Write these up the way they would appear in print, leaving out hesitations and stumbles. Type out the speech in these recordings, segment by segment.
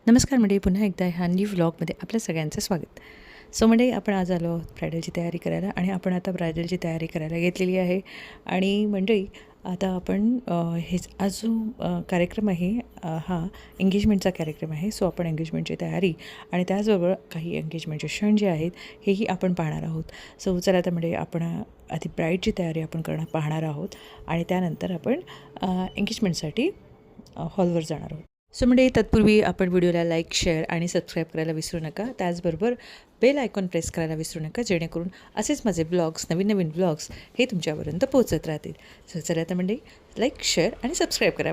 नमस्कार मंडळी, पुन्हा एकदा ह्या न्यू व्लॉगमध्ये आपल्या सगळ्यांचं स्वागत. सो मंडळी, आपण आज आलो आहोत ब्रायडलची तयारी करायला आणि आपण आता ब्रायडलची तयारी करायला घेतलेली आहे. आणि मंडळी, आता आपण आज जो कार्यक्रम आहे हा एंगेजमेंटचा कार्यक्रम आहे. सो आपण एंगेजमेंटची तयारी आणि त्याचबरोबर काही एंगेजमेंटचे क्षण जे आहेत हेही आपण पाहणार आहोत. सो चला आता मंडळी, आपण आधी ब्राईडची तयारी आपण पाहणार आहोत आणि त्यानंतर आपण एंगेजमेंटसाठी हॉलवर जाणार आहोत. सो म्हणजे तत्पूर्वी आपण व्हिडिओला लाईक, शेअर आणि सबस्क्राईब करायला विसरू नका. त्याचबरोबर बेल आयकॉन प्रेस करायला विसरू नका, जेणेकरून असेच माझे ब्लॉग्स, नवीन ब्लॉग्स हे तुमच्यापर्यंत पोहोचत राहतील. सो चला आता म्हणजे लाईक, शेअर आणि सबस्क्राईब करा.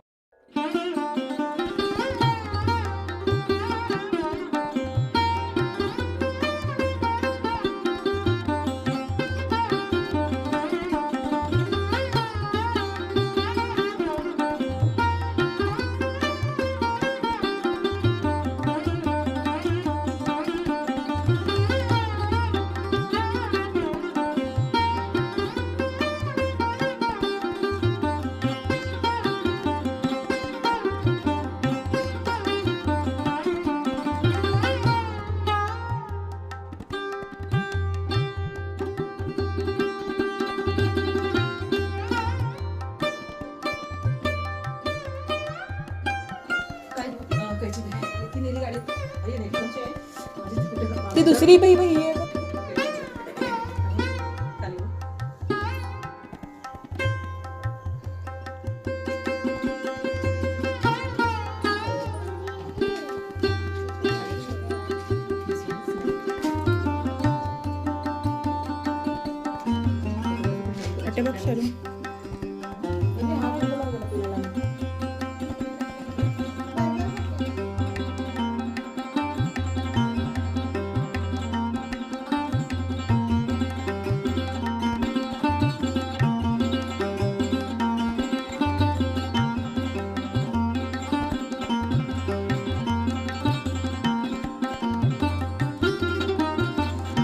ती दुसरी बाई आहे. बघ शरू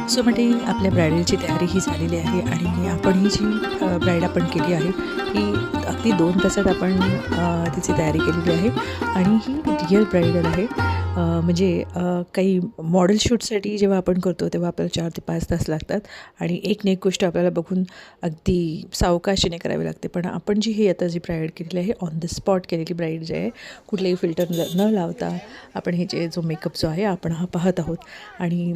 सो म्हणजे आपल्या ब्रायडलची तयारी ही झालेली आहे आणि आपण ही जी ब्राईड आपण केली आहे ही अगदी 2 तासात आपण तिची तयारी केलेली आहे. आणि ही रिअल ब्रायडल आहे. म्हणजे काही मॉडेल शूटसाठी जेव्हा आपण करतो तेव्हा आपल्याला 4 ते 5 तास लागतात आणि एक ना एक गोष्ट आपल्याला बघून अगदी सावकाशीने करावी लागते. पण आपण जी ही आता जी ब्राईड केलेली आहे, ऑन द स्पॉट केलेली ब्राईड जी आहे, कुठलेही फिल्टर न लावता आपण हे जो मेकअप जो आहे आपण हा पाहत आहोत. आणि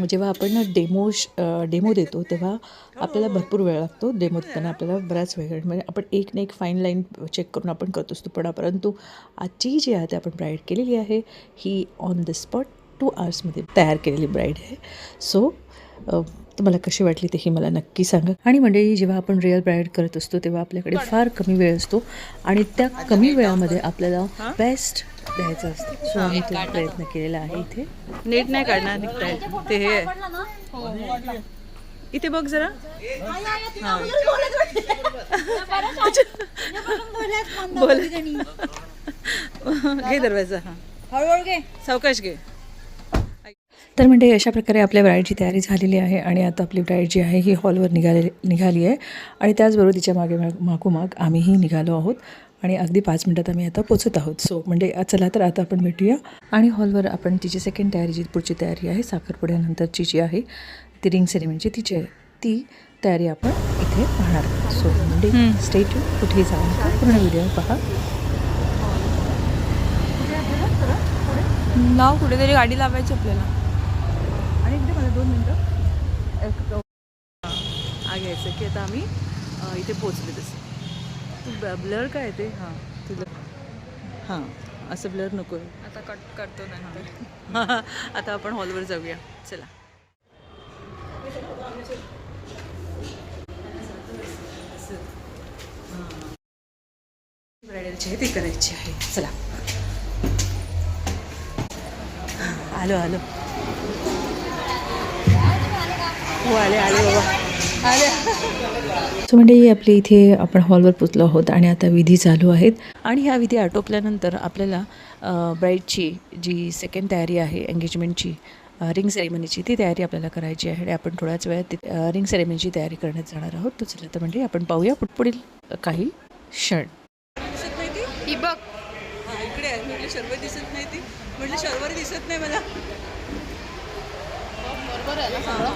जेव्हा आपण डेमो देतो तेव्हा आपल्याला भरपूर वेळ लागतो. डेमो देताना आपल्याला बराच वेळ, म्हणजे आपण एक ना एक फाईन लाईन चेक करून आपण करत असतो. परंतु आजची जी आहे ते आपण ब्राईड केलेली आहे ही ऑन द स्पॉट 2 आवर्समध्ये तयार केलेली ब्राईड आहे. सो तुम्हाला कशी वाटली तेही मला नक्की सांगा. आणि मंडळी, जेव्हा आपण रिअल ब्राईड करत असतो तेव्हा आपल्याकडे फार कमी वेळ असतो आणि त्या कमी वेळामध्ये आपल्याला बेस्ट द्यायचं असतं. सो आम्ही तो प्रयत्न केलेला आहे. इथे नीट नाही काढणार, निघताय ते हे इथे बघ जरा. बोल घे दरवाजा. हळूहळू घे, सावकाश घे. तर म्हणजे अशा प्रकारे आपल्या ब्राईडची तयारी झालेली आहे आणि आता आपली ब्राईड जी आहे ही हॉलवर निघाली आहे आणि त्याचबरोबर तिच्या मागोमाग आम्हीही निघालो आहोत आणि अगदी 5 मिनटात आम्ही आता पोचत आहोत. सो म्हणजे चला तर आता आपण भेटूया. आणि हॉलवर आपण तिची सेकंड तयारी, जी पुढची तयारी आहे साखरपुड्यानंतरची जी आहे ती रिंग सेरेमनीची, ती तयारी आपण इथे पाहणार आहोत. सो म्हणजे स्टे ट्यून, कुठेही जाऊ नका, पूर्ण व्हिडिओ पहा. नाव कुठेतरी गाडी लावायची आपल्याला. आणि एकदा मला 2 मिनटं घ्यायचं की आता आम्ही इथे पोचले. तसं ब्लर काय ते तुझं असं ब्लर नको. आता कट करतो नंतर. आता आपण हॉलवर जाऊया. चला. ब्रायडलची आहे ती करायची आहे. चला. आलो हो, आले बाबा. सो म्हणजे आपली इथे आपण हॉलवर पोचलो आहोत आणि आता विधी चालू आहेत. आणि ह्या विधी आटोपल्यानंतर आपल्याला ब्राईडची जी सेकंड तयारी आहे एंगेजमेंटची, रिंग सेरेमनीची, ती तयारी आपल्याला करायची आहे. आणि आपण थोड्याच वेळात रिंग सेरेमनीची तयारी करण्यात जाणार आहोत. तर चला तर म्हणजे आपण पाहूया पुढील काही क्षण. ही बघ इकडे शर्वरी दिसत नाही ती म्हटलं शर्वरी दिसत नाही मला. बरोबर आहे ना सगळं.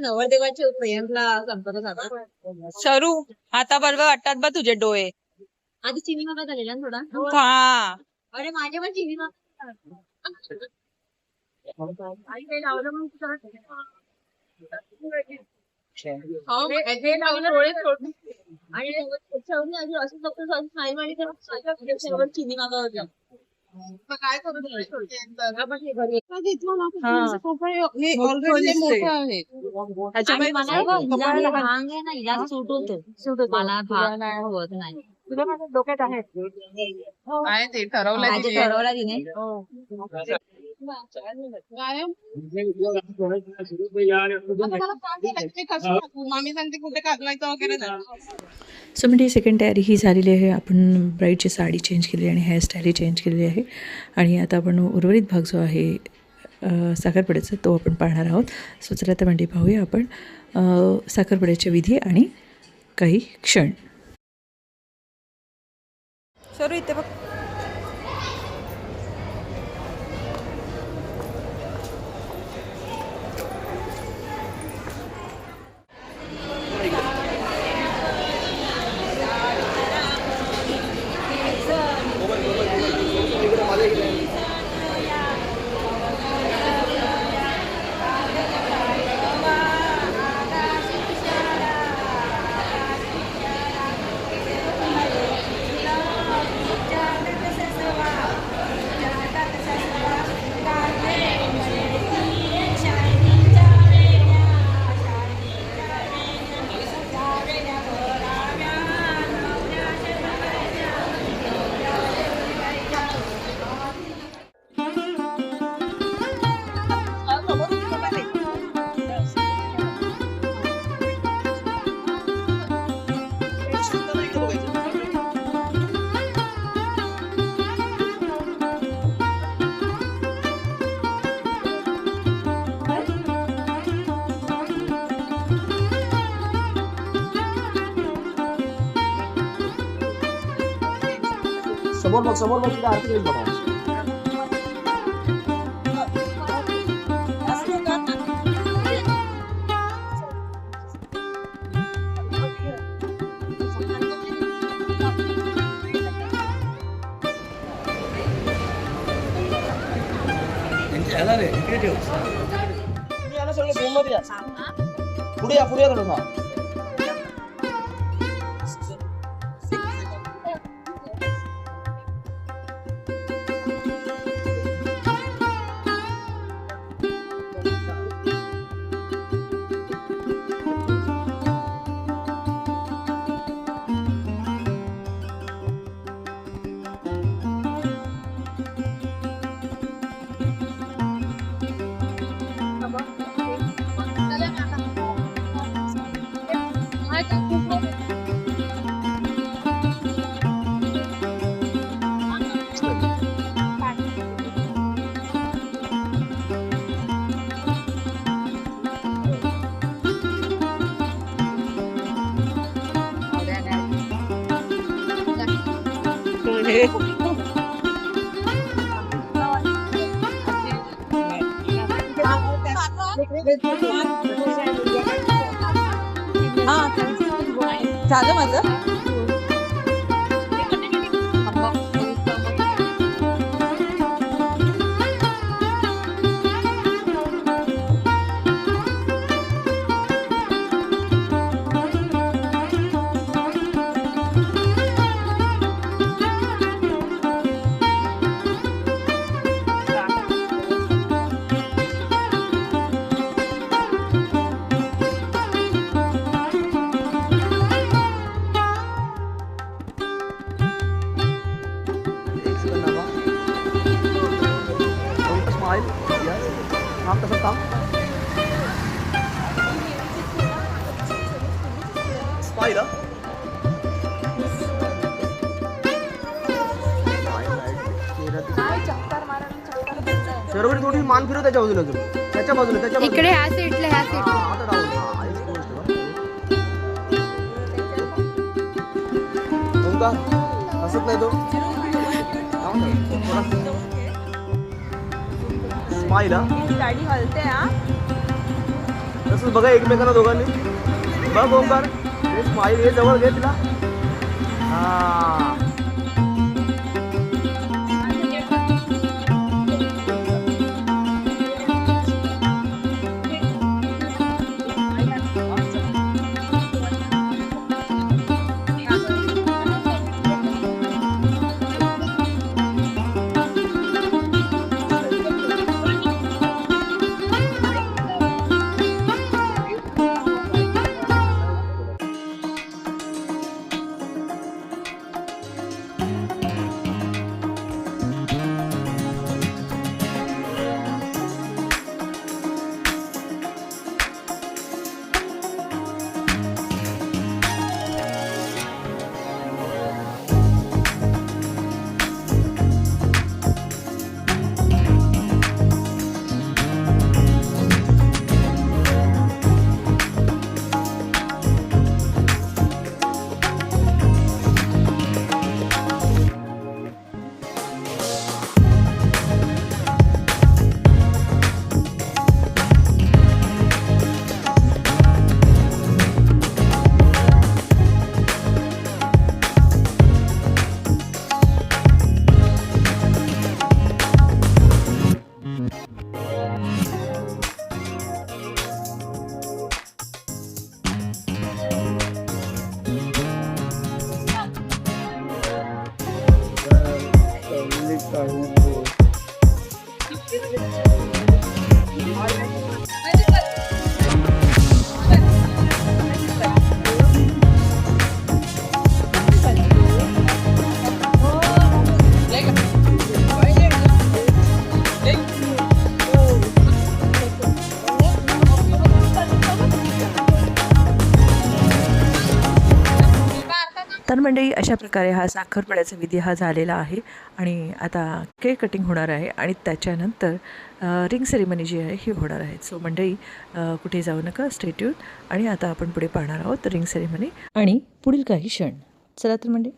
नवरदेवाच्या प्रेमला संपर्क साधा. शरू आता बरोबर वाटतात बा तुझे डोळे. आधी चिनी मागा झालेला ना थोडा. हा अरे माझे पण चिनी मागा. आणि काही लावलं मग तुझं. हे लावलं डोळे सोडून. आणि शेवटी असं फक्त स्माईल मारली तर चिनी मागा होत्या. काय करू डोक्यात आहे ते ठरवलं तिने. मामी सांगते कुठे काढलायचं वगैरे. सो म्हणजे सेकंड तयारी ही झालेली आहे. आपण ब्राईडची साडी चेंज केली आणि हेअरस्टाईलही चेंज केलेली आहे. आणि आता आपण उर्वरित भाग जो आहे साखरपुड्याचा तो आपण पाहणार आहोत. सो चला तर म्हणजे पाहूया आपण साखरपुड्याच्या विधी आणि काही क्षण. शरू इथे बघ. समोर बघ तिला आरती होईल बघा. ह्याला रे इकडे ठेव. याला सगळे फ्रेममध्ये या. पुढे या थोडं. झालं माझं. थांब तसं थांब. स्माईल शर्वरी थोडी मान फिरव त्याच्या बाजूला अजून. त्याच्या बाजूला इकडे ह्या साईडला ह्या साईडला हा, आता डाऊन. हा, एक गोष्ट बघ. ओंकार, हसत नाही तो. स्माईल हा. गाडी हलते हा. तसंच बघा एकमेकांना दोघांनी. बघ ओंकार, हे स्माईल हे जवळ घे तिला. हा. तर मंडळी अशा प्रकारे हा साखरपुड्याचा विधी हा झालेला आहे आणि आता केक कटिंग होणार आहे आणि त्याच्यानंतर रिंग सेरेमनी जी आहे ही होणार आहे. सो मंडळी कुठे जाऊ नका, स्टे ट्यून. आणि आता आपण पुढे पाहणार आहोत रिंग सेरेमनी आणि पुढील काही क्षण. चला तर मंडळी.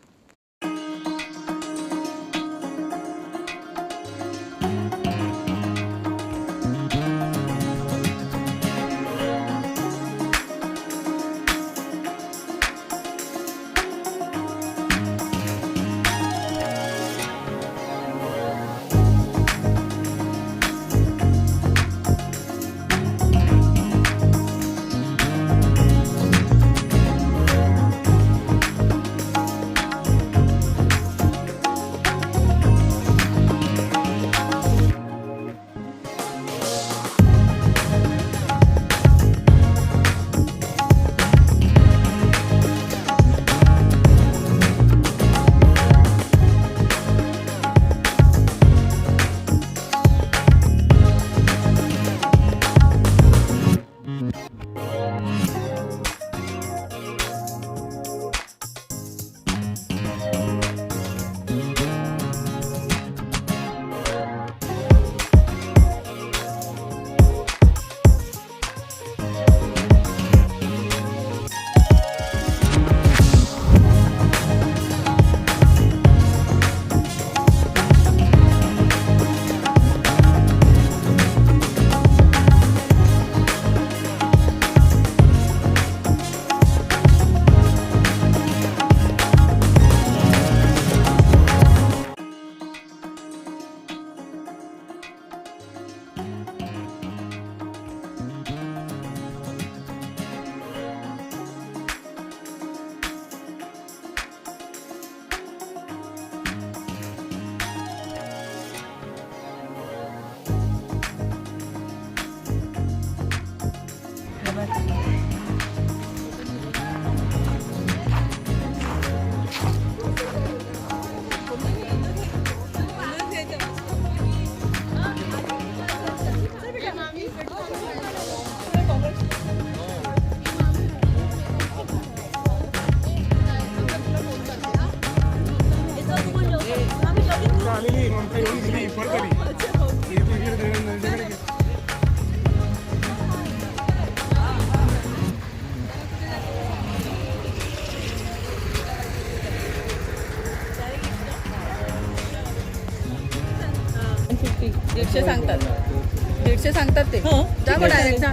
दीडशे सांगतात ते जा मग डायरेक्ट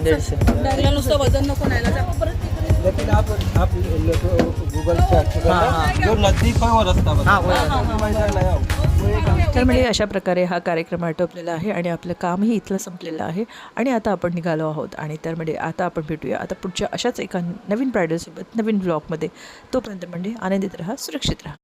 तिला नुसतं वजन नको न्यायला जा लेकिन आप गूगल सर्च करना जो नजदीक है वो रास्ता बताओ। तर म्हणजे अशा प्रकारे हा कार्यक्रम आटोपलेला आहे आणि आपलं कामही इथलं संपलेलं आहे आणि आता आपण निघालो आहोत. आणि तर म्हणजे आता आपण भेटूया आता पुढच्या अशाच एका नवीन ब्रायडलसोबत नवीन ब्लॉगमध्ये. तोपर्यंत म्हणजे आनंदित राहा, सुरक्षित राहा.